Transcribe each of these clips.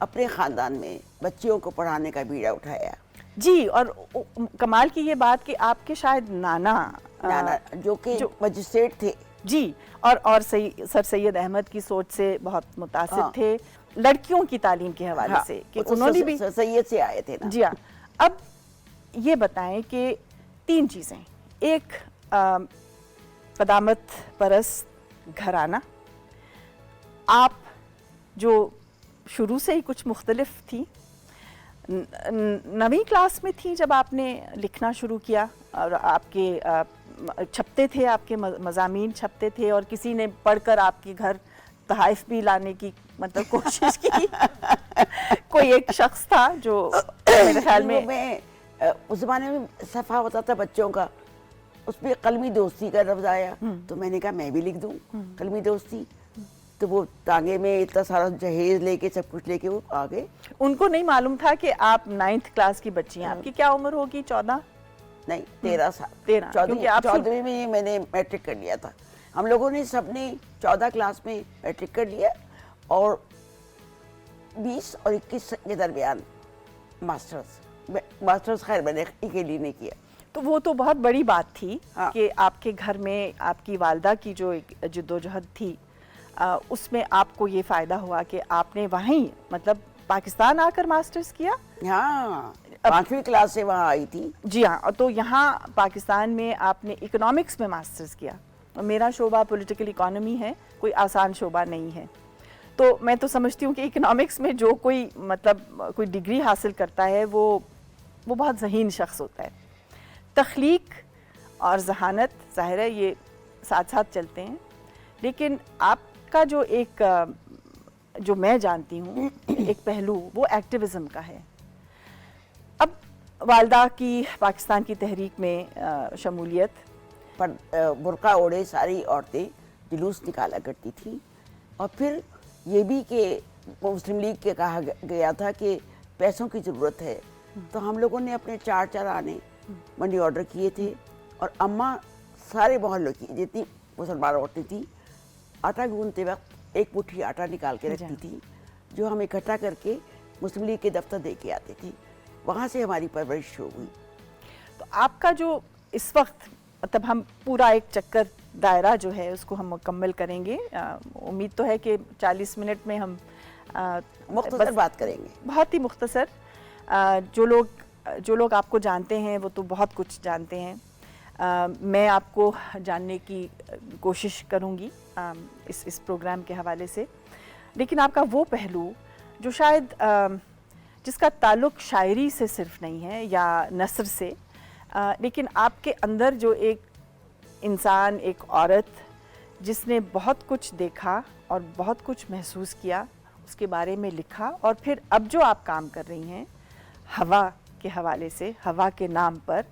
اپنے خاندان میں بچیوں کو پڑھانے کا بیڑا اٹھایا. جی, اور کمال کی یہ بات کہ آپ کے شاید نانا جو کہ مجسٹریٹ تھے, جی, اور سر سید احمد کی سوچ سے بہت متاثر تھے لڑکیوں کی تعلیم کے حوالے سے, کہ انہوں نے بھی سر سید سے آئے تھے نا. جی ہاں. اب یہ بتائیں کہ 3 چیزیں, ایک قدامت پرست گھرانہ, آپ جو شروع سے ہی کچھ مختلف تھی, 9ویں کلاس میں تھی جب آپ نے لکھنا شروع کیا, اور آپ کے چھپتے تھے, آپ کے مضامین چھپتے تھے, اور کسی نے پڑھ کر آپ کے گھر تحائف بھی لانے کی مطلب کوشش کی. کوئی ایک شخص تھا جو میرے خیال میں اس زمانے میں صفحہ ہوتا تھا بچوں کا, اس پہ قلمی دوستی کا لفظ آیا, تو میں نے کہا میں بھی لکھ دوں قلمی دوستی. تو وہ ٹانگے میں اتنا سارا جہیز لے کے سب کچھ لے کے وہ آ گئے. ان کو نہیں معلوم تھا کہ آپ 9th کلاس کی بچی ہیں. آپ کی کیا عمر ہوگی؟ 14 نہیں 13 سال. 14ویں میں میں نے میٹرک کر لیا تھا. ہم لوگوں نے سب نے 14 کلاس میں میٹرک کر لیا, اور 20 اور 21 کے درمیان ماسٹرز خیر میں نے کے لیے نہیں کیا. تو وہ تو بہت بڑی بات تھی کہ آپ کے گھر میں آپ کی والدہ کی جو ایک جدوجہد تھی, اس میں آپ کو یہ فائدہ ہوا کہ آپ نے وہیں مطلب پاکستان آ کر ماسٹرز کیا. ہاں 5ویں کلاس سے وہاں آئی تھی. جی ہاں, تو یہاں پاکستان میں آپ نے اکنامکس میں ماسٹرز کیا. میرا شعبہ پولیٹیکل اکانومی ہے, کوئی آسان شعبہ نہیں ہے. تو میں تو سمجھتی ہوں کہ اکنامکس میں جو کوئی مطلب کوئی ڈگری حاصل کرتا ہے وہ بہت ذہین شخص ہوتا ہے. تخلیق اور ذہانت ظاہر ہے یہ ساتھ ساتھ چلتے ہیں, لیکن آپ کا جو ایک جو میں جانتی ہوں ایک پہلو وہ ایکٹیویزم کا ہے. اب والدہ کی پاکستان کی تحریک میں شمولیت, پر برقع اوڑھے ساری عورتیں جلوس نکالا کرتی تھیں. اور پھر یہ بھی کہ مسلم لیگ کے کہا گیا تھا کہ پیسوں کی ضرورت ہے, تو ہم لوگوں نے اپنے 4 آنے منی آرڈر کیے تھے. اور اماں سارے محلوں کی جتنی مسلمان عورتیں تھیں آٹا گوندتے وقت ایک مٹھی آٹا نکال کے رکھتی تھی, جو ہم اکٹھا کر کے مسلم لیگ کے دفتر دے کے آتے تھے. وہاں سے ہماری پرورش شروع ہوئی. تو آپ کا جو اس وقت مطلب ہم پورا ایک چکر دائرہ جو ہے اس کو ہم مکمل کریں گے, امید تو ہے کہ 40 منٹ میں ہم مختصر بات کریں گے, بہت ہی مختصر. جو لوگ آپ کو جانتے ہیں وہ تو بہت کچھ جانتے ہیں. میں آپ کو جاننے کی کوشش کروں گی اس پروگرام کے حوالے سے, لیکن آپ کا وہ پہلو جو شاید جس کا تعلق شاعری سے صرف نہیں ہے یا نثر سے, لیکن آپ کے اندر جو ایک انسان, ایک عورت جس نے بہت کچھ دیکھا اور بہت کچھ محسوس کیا, اس کے بارے میں لکھا, اور پھر اب جو آپ کام کر رہی ہیں ہوا کے حوالے سے, ہوا کے نام پر,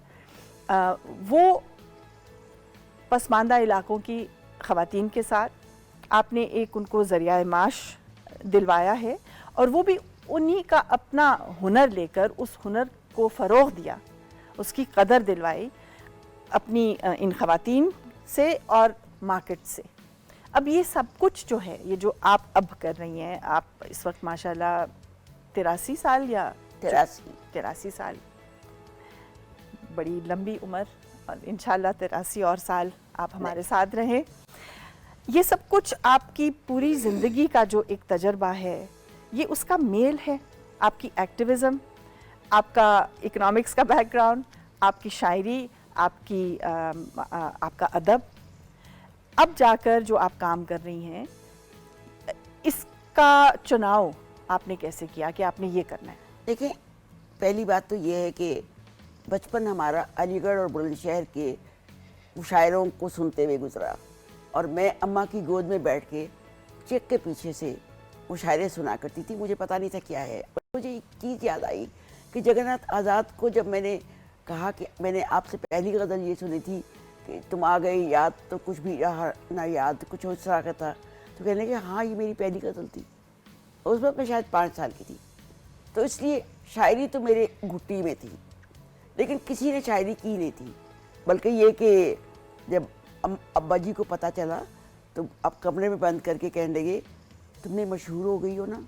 وہ پسماندہ علاقوں کی خواتین کے ساتھ آپ نے ایک ان کو ذریعہ معاش دلوایا ہے, اور وہ بھی انہی کا اپنا ہنر لے کر اس ہنر کو فروغ دیا, اس کی قدر دلوائی اپنی ان خواتین سے اور مارکیٹ سے. اب یہ سب کچھ جو ہے, یہ جو آپ اب کر رہی ہیں, آپ اس وقت ماشاءاللہ 83 سال یا 83 سال, بڑی لمبی عمر, اور انشاءاللہ 83 اور سال آپ ہمارے ساتھ رہیں. یہ سب کچھ آپ کی پوری زندگی کا جو ایک تجربہ ہے, یہ اس کا میل ہے. آپ کی ایکٹیویزم, آپ کا اکنامکس کا بیک گراؤنڈ, آپ کی شاعری, آپ کا ادب, اب جا کر جو آپ کام کر رہی ہیں, اس کا چناؤ آپ نے کیسے کیا کہ آپ نے یہ کرنا ہے؟ دیکھیں, پہلی بات تو یہ ہے کہ بچپن ہمارا علی گڑھ اور بلند شہر کے مشاعروں کو سنتے ہوئے گزرا, اور میں اماں کی گود میں بیٹھ کے چیک کے پیچھے سے مشاعرے سنا کرتی تھی. مجھے پتہ نہیں تھا کیا ہے. مجھے ایک چیز یاد آئی کہ جگن ناتھ آزاد کو جب میں نے کہا کہ میں نے آپ سے پہلی غزل یہ سنی تھی کہ تم آ گئی یاد تو کچھ بھی رہا نہ یاد, کچھ اس طرح کا تھا, تو کہنے لگے ہاں یہ میری پہلی غزل تھی. اس وقت میں شاید 5 سال کی تھی, تو اس لیے شاعری تو میرے گھٹی میں تھی, لیکن کسی نے شاعری کی نہیں تھی. بلکہ یہ کہ جب ابا جی کو پتہ چلا تو اب کمرے میں بند کر کے کہنے لگے تم نے مشہور ہو گئی ہو نا,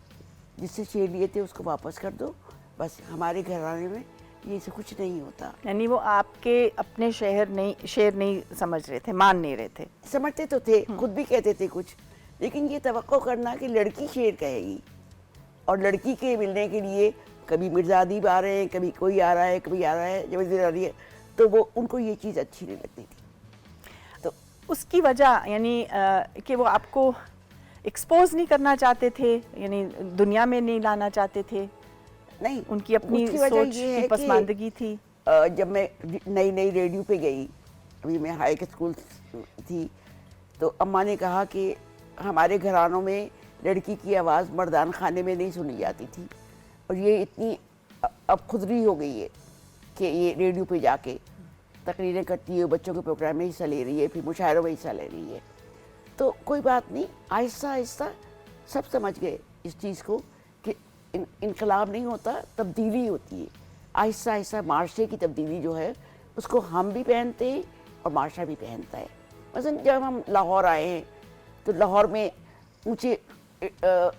جس سے شیر لیے تھے اس کو واپس کر دو. بس ہمارے گھرانے میں یہ سے کچھ نہیں ہوتا. یعنی وہ آپ کے اپنے شیر نہیں سمجھ رہے تھے, مان نہیں رہے تھے. سمجھتے تو تھے, خود بھی کہتے تھے کچھ, لیکن یہ توقع کرنا کہ لڑکی شیر کہے گی اور لڑکی کے ملنے کے لیے کبھی مرزا ادیب آ رہے ہیں, کبھی کوئی آ رہا ہے, کبھی آ رہا ہے, جبردستی آ رہی ہے, تو وہ ان کو یہ چیز اچھی نہیں لگتی تھی. تو اس کی وجہ یعنی کہ وہ آپ کو ایکسپوز نہیں کرنا چاہتے تھے, یعنی دنیا میں نہیں لانا چاہتے تھے. نہیں, ان کی اپنی سوچ کی پسماندگی تھی. جب میں نئی ریڈیو پہ گئی, ابھی میں ہائی اسکول تھی, تو اماں نے کہا کہ ہمارے گھرانوں میں لڑکی کی آواز مردان خانے میں نہیں سنی جاتی تھی, اور یہ اتنی اب خودری ہو گئی ہے کہ یہ ریڈیو پہ جا کے تقریریں کرتی ہے, بچوں کے پروگرام میں حصہ لے رہی ہے, پھر مشاعروں میں حصہ لے رہی ہے. تو کوئی بات نہیں, آہستہ آہستہ سب سمجھ گئے اس چیز کو کہ انقلاب نہیں ہوتا, تبدیلی ہوتی ہے. آہستہ آہستہ معاشرے کی تبدیلی جو ہے اس کو ہم بھی پہنتے ہیں اور معاشرہ بھی پہنتا ہے. مثلا جب ہم لاہور آئے ہیں تو لاہور میں اونچے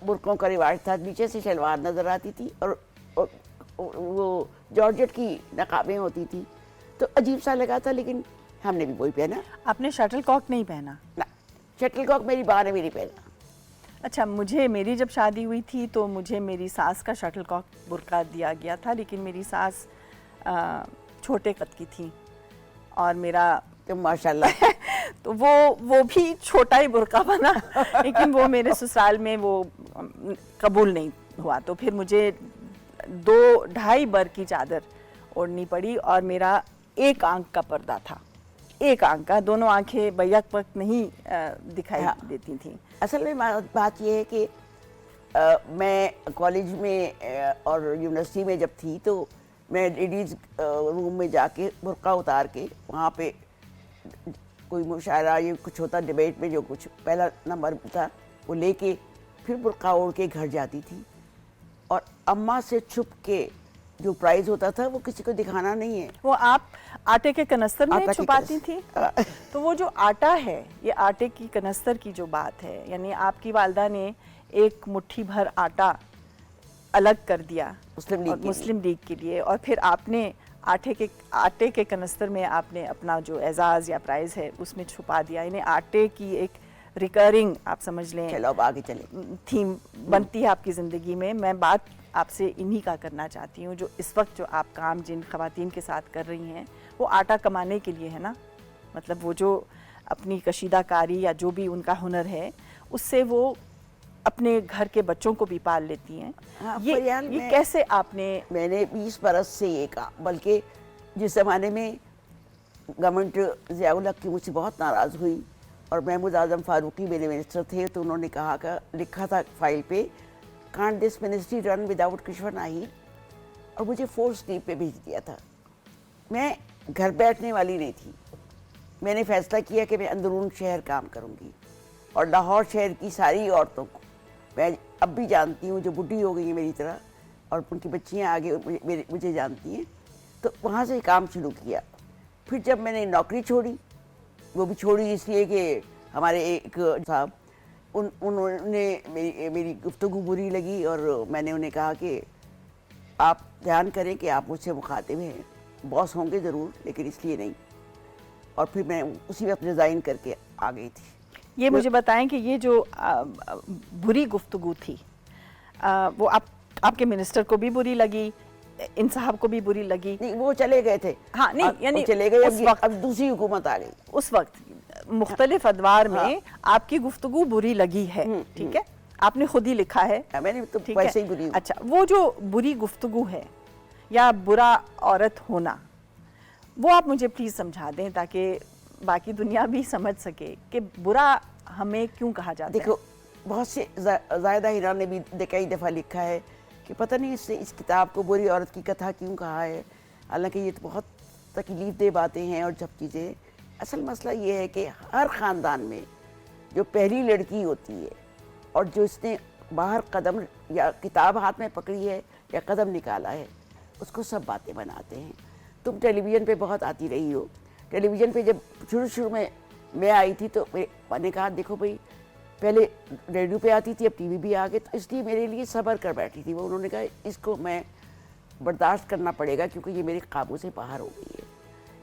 برقعوں کا رواج تھا, نیچے سے شلوار نظر آتی تھی اور وہ جارجٹ کی نقابیں ہوتی تھی, تو عجیب سا لگا تھا, لیکن ہم نے بھی وہی پہنا. آپ نے شٹل کاک نہیں پہنا؟ نہ, شٹل کاک میری ماں نے بھی نہیں پہنا. اچھا, میری جب شادی ہوئی تھی تو مجھے میری ساس کا شٹل کاک برقع دیا گیا تھا, لیکن میری ساس چھوٹے قد کی تھی اور میرا تو ماشاءاللہ تو وہ بھی چھوٹا ہی برقع بنا, لیکن وہ میرے سسرال میں وہ قبول نہیں ہوا. تو پھر مجھے 2-2.5 بر کی چادر اوڑھنی پڑی, اور میرا ایک آنکھ کا پردہ تھا, ایک آنکھ کا, دونوں آنکھیں بیک وقت نہیں دکھائی دیتی تھیں. اصل میں بات یہ ہے کہ میں کالج میں اور یونیورسٹی میں جب تھی تو میں لیڈیز روم میں جا کے برقع اتار کے وہاں پہ کوئی مشاعرہ یا کچھ ہوتا, ڈیبیٹ میں جو کچھ پہلا نمبر تھا وہ لے کے پھر برقع اوڑھ کے گھر جاتی تھی, اور اماں سے چھپ کے جو پرائز ہوتا تھا وہ کسی کو دکھانا نہیں ہے. وہ آپ آٹے کے کنستر میں چھپاتی تھی؟ تو وہ جو آٹا ہے, یہ آٹے کی کنستر کی جو بات ہے, یعنی آپ کی والدہ نے ایک مٹھی بھر آٹا الگ کر دیا مسلم لیگ کے لیے, اور پھر آپ نے آٹے کے کنستر میں آپ نے اپنا جو اعزاز یا پرائز ہے اس میں چھپا دیا. یعنی آٹے کی ایک ریکرنگ آپ سمجھ لیں چلو اب آگے چلیں تھیم بنتی ہے آپ کی زندگی میں. میں بات آپ سے انہی کا کرنا چاہتی ہوں, جو اس وقت جو آپ کام جن خواتین کے ساتھ کر رہی ہیں وہ آٹا کمانے کے لیے ہے نا, مطلب وہ جو اپنی کشیدہ کاری یا جو بھی ان کا ہنر ہے اس سے وہ اپنے گھر کے بچوں کو بھی پال لیتی ہیں. یہ کیسے آپ نے؟ میں نے 20 برس سے یہ کہا, بلکہ جس زمانے میں گورنمنٹ ضیاء الحق کی مجھ سے بہت ناراض ہوئی اور محمود اعظم فاروقی میرے منسٹر تھے, تو انہوں نے کہا کہ لکھا تھا فائل پہ, can't this ministry run without Kishwar Naheed, اور مجھے فورس لیو پہ بھیج دیا تھا. میں گھر بیٹھنے والی نہیں تھی, میں نے فیصلہ کیا کہ میں اندرون شہر کام کروں گی, اور لاہور شہر کی ساری عورتوں کو میں اب بھی جانتی ہوں جو بڈھی ہو گئی ہیں میری طرح, اور ان کی بچیاں آگے مجھے جانتی ہیں. تو وہاں سے کام شروع کیا. پھر جب میں نے نوکری چھوڑی, وہ بھی چھوڑی اس لیے کہ ہمارے ایک صاحب انہوں نے میری گفتگو بری لگی, اور میں نے انہیں کہا کہ آپ دھیان کریں کہ آپ مجھ سے مخاطب ہیں, باس ہوں گے ضرور لیکن اس لیے نہیں. اور پھر میں اسی وقت ریزائن کر کے آ گئی تھی. یہ مجھے بتائیں کہ یہ جو بری گفتگو تھی وہ آپ کے منسٹر کو بھی بری لگی, ان صاحب کو بھی بری لگی؟ نہیں, وہ چلے گئے تھے. ہاں نہیں, یعنی چلے گئے, اب دوسری حکومت آ گئی. اس وقت مختلف ادوار میں آپ کی گفتگو بری لگی ہے, ٹھیک ہے, آپ نے خود ہی لکھا ہے. میں نے تو ویسے ہی بری. اچھا, وہ جو بری گفتگو ہے یا برا عورت ہونا, وہ آپ مجھے پلیز سمجھا دیں تاکہ باقی دنیا بھی سمجھ سکے کہ برا ہمیں کیوں کہا جاتا ہے. دیکھو, بہت سے زائدہ ہیران نے بھی کئی دفعہ لکھا ہے کہ پتہ نہیں اس کتاب کو بری عورت کی کتھا کیوں کہا ہے, حالانکہ یہ تو بہت تکلیف دہ باتیں ہیں اور سب چیزیں. اصل مسئلہ یہ ہے کہ ہر خاندان میں جو پہلی لڑکی ہوتی ہے اور جو اس نے باہر قدم یا کتاب ہاتھ میں پکڑی ہے یا قدم نکالا ہے, اس کو سب باتیں بناتے ہیں. تم ٹیلی ویژن پہ بہت آتی رہی ہو. ٹیلی ویژن پہ جب شروع میں آئی تھی تو میں نے کہا دیکھو بھائی, پہلے ریڈیو پہ آتی تھی، اب ٹی وی بھی آ گئے، تو اس لیے میرے لیے صبر کر بیٹھی تھی وہ. انہوں نے کہا اس کو میں برداشت کرنا پڑے گا کیونکہ یہ میرے قابو سے باہر ہو گئی ہے.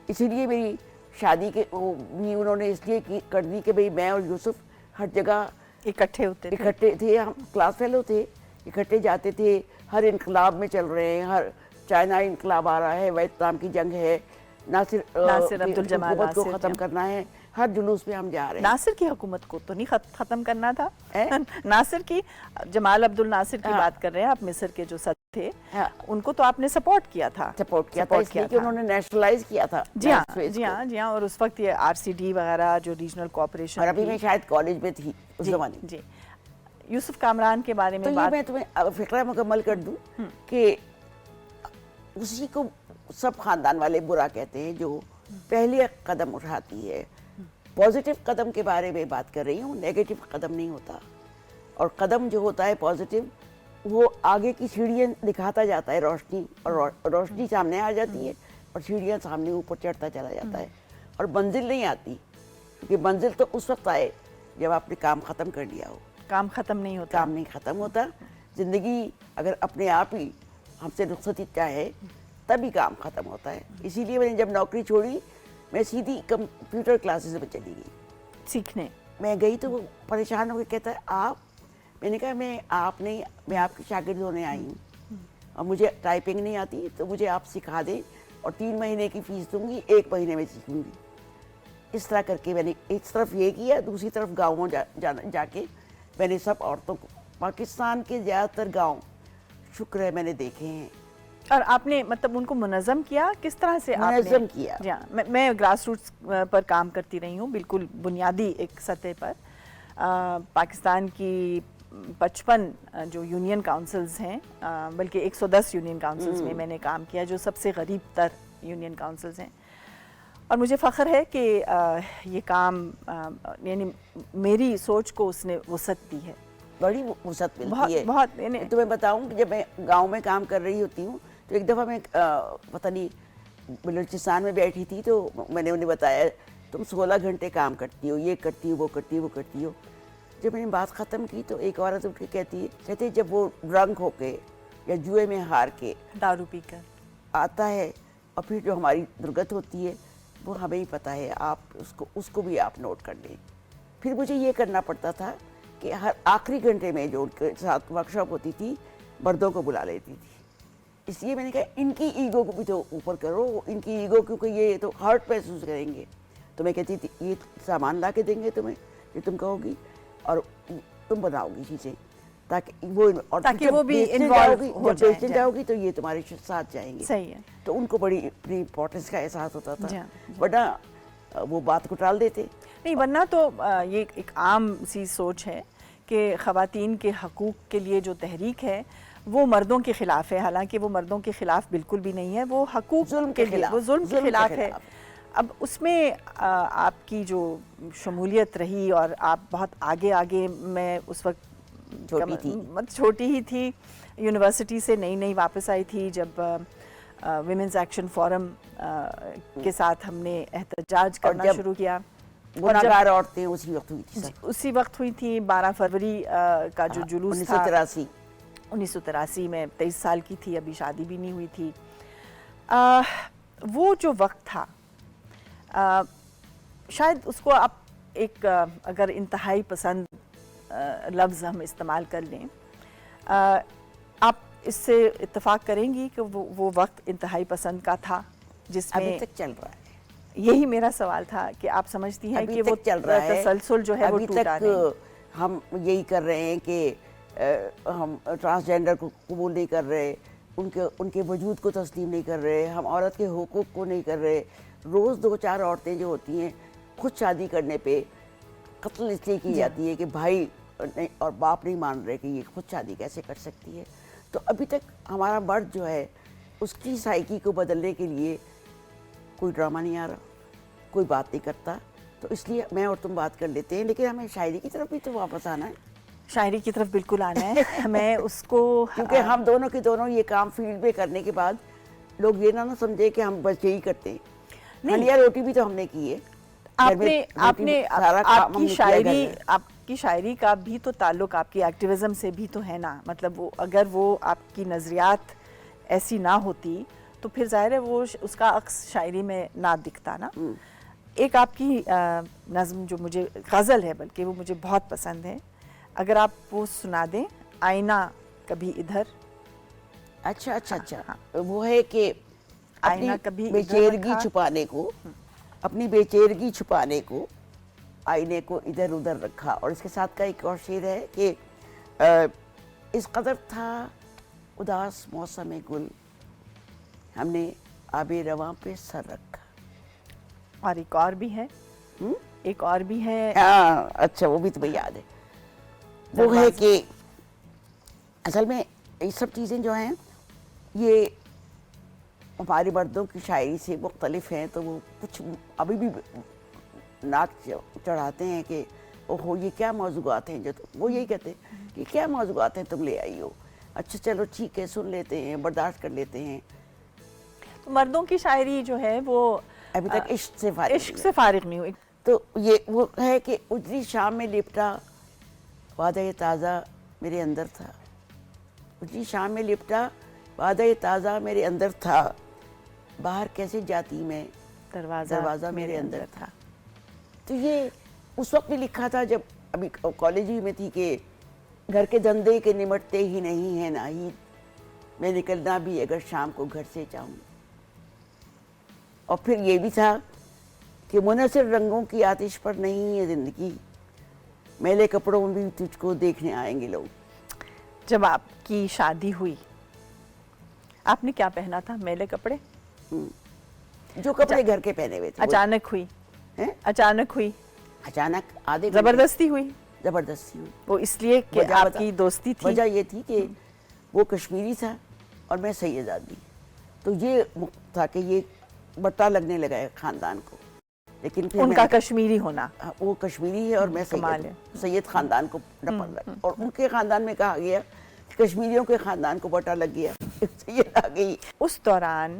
اسی لیے میری شادی کے بھی انہوں نے اس لیے کر دی کہ بھئی میں اور یوسف ہر جگہ اکٹھے تھے. ہم کلاس فیلو تھے، اکٹھے جاتے تھے، ہر انقلاب میں چل رہے ہیں، ہر چائنا انقلاب آ رہا ہے، ویتنام کی جنگ ہے، ناصر عبدالجمال حکومت کو ختم کرنا ہے، ہر جلوس میں ہم جا رہے ہیں. ناصر کی حکومت کو تو نہیں ختم کرنا تھا. ناصر کی، جمال عبد الناصر کی بات کر رہے ہیں آپ، مصر کے جو صدر تھے، ان کو تو آپ نے سپورٹ کیا تھا اس لیے کہ انہوں نے نیشنلائز کیا تھا. جی ہاں. اور اس وقت یہ RCD وغیرہ جو ریجنل کوآپریشن، اور ابھی میں شاید کالج میں تھی اس زمانے. جی. یوسف کامران کے بارے میں میں تمہیں فقرہ مکمل کر دوں کہ اسی کو سب خاندان والے برا کہتے ہیں جو پہلے قدم اٹھاتی ہے. پازیٹیو قدم کے بارے میں بات کر رہی ہوں، نیگیٹو قدم نہیں ہوتا. اور قدم جو ہوتا ہے پازیٹیو، وہ آگے کی سیڑھیاں دکھاتا جاتا ہے، روشنی، اور روشنی سامنے آ جاتی ہے اور سیڑھیاں سامنے اوپر چڑھتا چلا جاتا ہے، اور منزل نہیں آتی. کیونکہ منزل تو اس وقت آئے جب آپ نے کام ختم کر لیا ہو. کام ختم نہیں ہوتا. کام نہیں ختم ہوتا. زندگی اگر اپنے آپ ہی ہم سے رخصتی چاہے تبھی کام ختم ہوتا ہے. اسی لیے میں نے جب نوکری چھوڑی میں سیدھی کمپیوٹر کلاسز میں چلی گئی سیکھنے. میں گئی تو وہ پریشان ہو کے کہتا ہے آپ. میں نے کہا میں آپ کی شاگرد ہونے آئی ہوں اور مجھے ٹائپنگ نہیں آتی، تو مجھے آپ سکھا دیں اور 3 مہینے کی فیس دوں گی، 1 مہینے میں سیکھوں گی. اس طرح کر کے میں نے ایک طرف یہ کیا، دوسری طرف گاؤں جا کے میں نے سب عورتوں کو، پاکستان کے زیادہ تر گاؤں شکر ہے میں نے دیکھے ہیں. اور آپ نے مطلب ان کو منظم کیا کس طرح سے؟ منظم کیا. جی ہاں، میں گراس روٹس پر کام کرتی رہی ہوں، بالکل بنیادی ایک سطح پر. پاکستان کی 55 جو یونین کاؤنسلز ہیں، بلکہ 110 یونین کاؤنسلز میں نے کام کیا، جو سب سے غریب تر یونین کاؤنسلز ہیں. اور مجھے فخر ہے کہ یہ کام یعنی میری سوچ کو اس نے وسعت دی ہے، بڑی وسعت ملتی ہے. بہت. تمہیں بتاؤں کہ جب میں گاؤں میں کام کر رہی ہوتی ہوں تو ایک دفعہ میں پتہ نہیں بلوچستان میں بیٹھی تھی، تو میں نے انہیں بتایا تم 16 گھنٹے کام کرتی ہو، یہ کرتی ہو، وہ کرتی ہو، وہ کرتی ہو. جب میں نے بات ختم کی تو ایک عورت اٹھ کے کہتے جب وہ ڈرنک ہو کے یا جوئے میں ہار کے دارو پی کر آتا ہے اور پھر جو ہماری درگت ہوتی ہے وہ ہمیں ہی پتہ ہے، آپ اس کو بھی آپ نوٹ کر لیں. پھر مجھے یہ کرنا پڑتا تھا کہ ہر آخری گھنٹے میں جو ان کے ساتھ ورک شاپ ہوتی تھی مردوں کو بلا لیتی تھی. اس لیے میں نے کہا ان کی ایگو کو بھی تو اوپر کرو، ان کی ایگو کیونکہ یہ تو ہرٹ محسوس کریں گے. تو میں کہتی تھی یہ سامان لا کے دیں گے تمہیں جو تم کہو گی اور تم بناؤ گی چیزیں، تاکہ وہ بھی انوالو جاؤ گی تو یہ تمہارے ساتھ جائیں گے. صحیح ہے. تو ان کو بڑی اپنی امپورٹنس کا احساس ہوتا تھا، ورنہ وہ بات کو ٹال دیتے. نہیں، ورنہ تو یہ ایک عام سی سوچ ہے کہ خواتین کے حقوق کے لیے جو تحریک ہے وہ مردوں کے خلاف ہے، حالانکہ وہ مردوں کے خلاف بالکل بھی نہیں ہے، وہ حقوق ظلم کے خلاف، وہ ظلم کے خلاف ہے. اب اس میں آپ کی جو شمولیت رہی اور آپ بہت آگے میں اس وقت چھوٹی ہی تھی، یونیورسٹی سے نئی واپس آئی تھی جب ویمنز ایکشن فورم کے ساتھ ہم نے احتجاج کرنا شروع کیا. گناہگار عورتیں اسی وقت ہوئی تھی. 12 فروری کا جو جلوس تھا 1983 میں 23 سال کی تھی، ابھی شادی بھی نہیں ہوئی تھی. وہ جو وقت تھا شاید اس کو آپ ایک اگر انتہائی پسند لفظ ہم استعمال کر لیں، آپ اس سے اتفاق کریں گی کہ وہ وقت انتہائی پسند کا تھا جس میں ابھی تک چل رہا ہے. یہی میرا سوال تھا کہ آپ سمجھتی ہیں کہ وہ تسلسل جو ہے وہ ٹوٹا نہیں؟ ہم یہی کر رہے ہیں کہ ہم ٹرانسجینڈر کو قبول نہیں کر رہے، ان کے وجود کو تسلیم نہیں کر رہے، ہم عورت کے حقوق کو نہیں کر رہے. روز 2-4 عورتیں جو ہوتی ہیں خود شادی کرنے پہ قتل اس لیے کی جاتی ہے کہ بھائی اور باپ نہیں مان رہے کہ یہ خود شادی کیسے کر سکتی ہے. تو ابھی تک ہمارا مرد جو ہے اس کی سائیکی کو بدلنے کے لیے کوئی ڈرامہ نہیں آ رہا، کوئی بات نہیں کرتا. تو اس لیے میں اور تم بات کر لیتے ہیں، لیکن ہمیں شاعری کی طرف بھی تو واپس آنا ہے. شاعری کی طرف بالکل آنا ہے. میں اس کو کیونکہ ہم دونوں کے دونوں یہ کام فیلڈ میں کرنے کے بعد لوگ یہ نہ سمجھے کہ ہم بس یہی کرتے ہیں. ہلیا روٹی بھی تو ہم نے کی ہے. آپ کی شاعری کی شاعری کا بھی تو تعلق آپ کی ایکٹیویزم سے بھی تو ہے نا, مطلب وہ اگر وہ آپ کی نظریات ایسی نہ ہوتی تو پھر ظاہر ہے وہ اس کا عکس شاعری میں نہ دکھتا نا. ایک آپ کی نظم جو مجھے غزل ہے بلکہ وہ مجھے بہت پسند ہے, اگر آپ وہ سنا دیں, آئینہ کبھی ادھر. اچھا اچھا اچھا, وہ ہے کہ آئینہ کبھی بے ادھر چیرگی رکھا, چھپانے کو, اپنی بے چیرگی چھپانے کو آئینے کو ادھر ادھر رکھا. اور اس کے ساتھ کا ایک اور شعر ہے کہ اس قدر تھا اداس موسم گل, ہم نے آب رواں پہ سر رکھا. اور ایک اور بھی ہے, ایک اور بھی ہے. ہاں اچھا, وہ بھی تمہیں یاد ہے. وہ ہے کہ اصل میں یہ سب چیزیں جو ہیں یہ ہمارے مردوں کی شاعری سے مختلف ہیں, تو وہ کچھ ابھی بھی ناک چڑھاتے ہیں کہ اوہو یہ کیا موضوعات ہیں, جو وہ یہی کہتے ہیں کہ کیا موضوعات ہیں تم لے آئی ہو. اچھا چلو ٹھیک ہے, سن لیتے ہیں, برداشت کر لیتے ہیں. تو مردوں کی شاعری جو ہے وہ ابھی تک عشق سے فارغ نہیں ہوئی. تو یہ وہ ہے کہ اجلی شام میں لپٹا وعدہ تازہ میرے اندر تھا, اجلی شام میں لپٹا وعدہ تازہ میرے اندر تھا, باہر کیسے جاتی میں دروازہ میرے اندر تھا. تو یہ اس وقت بھی لکھا تھا جب ابھی کالج ہی میں تھی کہ گھر کے دھندے کے نمٹتے ہی نہیں ہیں ناہید, میں نکلنا بھی اگر شام کو گھر سے چاہوں. اور پھر یہ بھی تھا کہ منحصر رنگوں کی آتش پر نہیں ہے زندگی, میلے کپڑوں میں بھی تجھ کو دیکھنے آئیں گے لوگ. جب آپ کی شادی ہوئی آپ نے کیا پہنا تھا؟ میلے کپڑے, جو کپڑے گھر کے پہنے ہوئے تھے. اچانک ہوئی, اچانک ہوئی, اچانک آدھے زبردستی ہوئی, زبردستی ہوئی. وہ اس لیے کہ آپ کی دوستی تھی. وجہ یہ تھی کہ وہ کشمیری تھا اور میں سید آدمی, تو یہ تھا کہ یہ بٹا لگنے لگا ہے خاندان کو. لیکن پھر ان کا کشمیری ہونا, وہ کشمیری ہے اور میں سید خاندان کو ڈپل لگا, اور ان کے خاندان میں کہا گیا کشمیریوں کے خاندان کو بٹا لگ گیا, سید آ گئی. اس دوران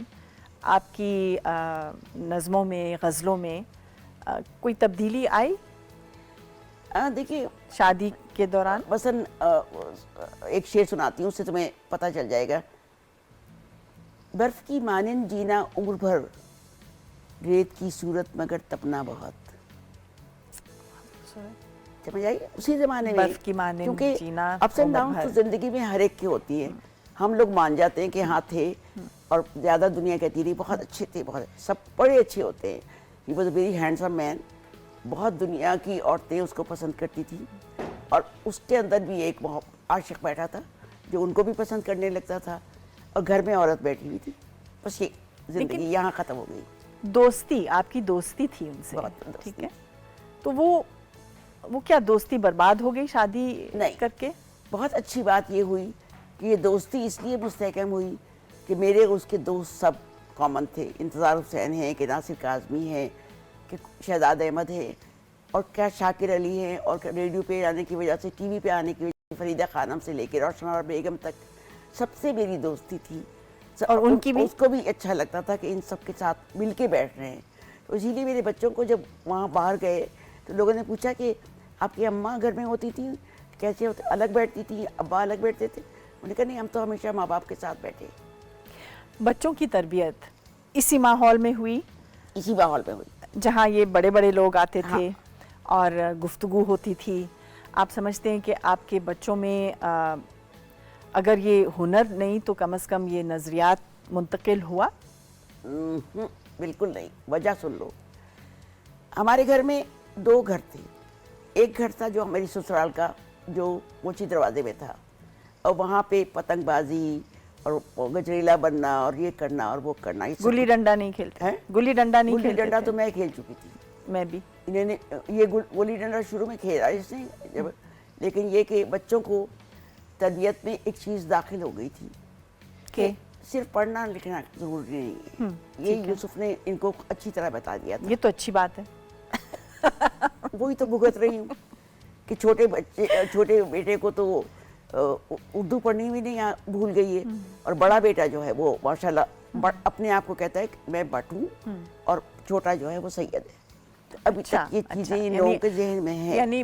آپ کی نظموں میں, غزلوں میں کوئی تبدیلی آئی؟ دیکھیے شادی کے دوران مثلاً ایک شعر سناتی ہوں, اس سے تمہیں پتہ چل جائے گا. برف کی مانند جینا عمر بھر, ریت کی صورت مگر تپنا بہت. سمجھ آئی؟ اسی زمانے میں برف کی مانند جینا, اپس اینڈ ڈاؤن تو زندگی میں ہر ایک کی ہوتی ہے. ہم لوگ مان جاتے ہیں کہ ہاں تھے, اور زیادہ دنیا کہتی رہی بہت اچھے تھے, بہت سب بڑے اچھے ہوتے ہیں. He was a very handsome man, بہت دنیا کی عورتیں اس کو پسند کرتی تھیں, اور اس کے اندر بھی ایک عاشق بیٹھا تھا جو ان کو بھی پسند کرنے لگتا تھا, اور گھر میں عورت بیٹھی ہوئی تھی. بس یہ زندگی یہاں ختم ہو گئی. دوستی, آپ کی دوستی تھی ان سے, ٹھیک ہے, تو وہ کیا دوستی برباد ہو گئی شادی کر کے؟ بہت اچھی بات یہ ہوئی کہ یہ دوستی اس لیے مستحکم ہوئی کہ میرے اس کے دوست سب کامن تھے. انتظار حسین ہیں, کہ ناصر کاظمی ہیں, کہ شہزاد احمد ہے, اور کیا شاکر علی ہیں, اور ریڈیو پہ آنے کی وجہ سے, ٹی وی پہ آنے کی وجہ سے فریدہ خانم سے لے کے روشن بیگم تک سب سے میری دوستی تھی. اور ان کی بھی, اس کو بھی اچھا لگتا تھا کہ ان سب کے ساتھ مل کے بیٹھ رہے ہیں. تو اسی لیے میرے بچوں کو جب وہاں باہر گئے تو لوگوں نے پوچھا کہ آپ کی اماں گھر میں ہوتی تھیں, کیسے ہوتے, الگ بیٹھتی تھی, ابا الگ بیٹھتے تھے؟ انہوں نے کہا نہیں, ہم تو ہمیشہ ماں باپ کے ساتھ بیٹھے. بچوں کی تربیت اسی ماحول میں ہوئی؟ اسی ماحول میں ہوئی جہاں یہ بڑے بڑے لوگ آتے تھے اور گفتگو ہوتی تھی. آپ سمجھتے ہیں کہ آپ کے بچوں میں اگر یہ ہنر نہیں تو کم از کم یہ نظریات منتقل ہوا؟ بالکل نہیں. وجہ سن لو, ہمارے گھر میں 2 گھر تھے. ایک گھر تھا جو ہماری سسرال کا, جو موچی دروازے میں تھا, اور وہاں پہ پتنگ بازی اور گجریلا بننا اور یہ کرنا اور وہ کرنا. گلی ڈنڈا نہیں کھیلتے؟ گلی ڈنڈا نہیں کھیلتے؟ گلی ڈنڈا تو میں کھیل چکی تھی. میں بھی. انہوں نے یہ گلی ڈنڈا شروع میں کھیلا اس نے جب, لیکن یہ کہ بچوں کو تربیت میں ایک چیز داخل ہو گئی تھی کہ صرف پڑھنا لکھنا ضروری نہیں ہے. یہ یوسف نے ان کو اچھی طرح بتا دیا تھا. یہ تو اچھی بات ہے. وہی تو بھگت رہی ہوں کہ چھوٹے بیٹے کو تو اردو پڑھنی بھی نہیں بھول گئی ہے, اور بڑا بیٹا جو ہے وہ ماشاءاللہ اپنے آپ کو کہتا ہے کہ میں بٹ ہوں, اور چھوٹا جو ہے وہ سید ہے. ابھی تک یہ چیزیں ان لوگوں کے ذہن میں ہیں. یعنی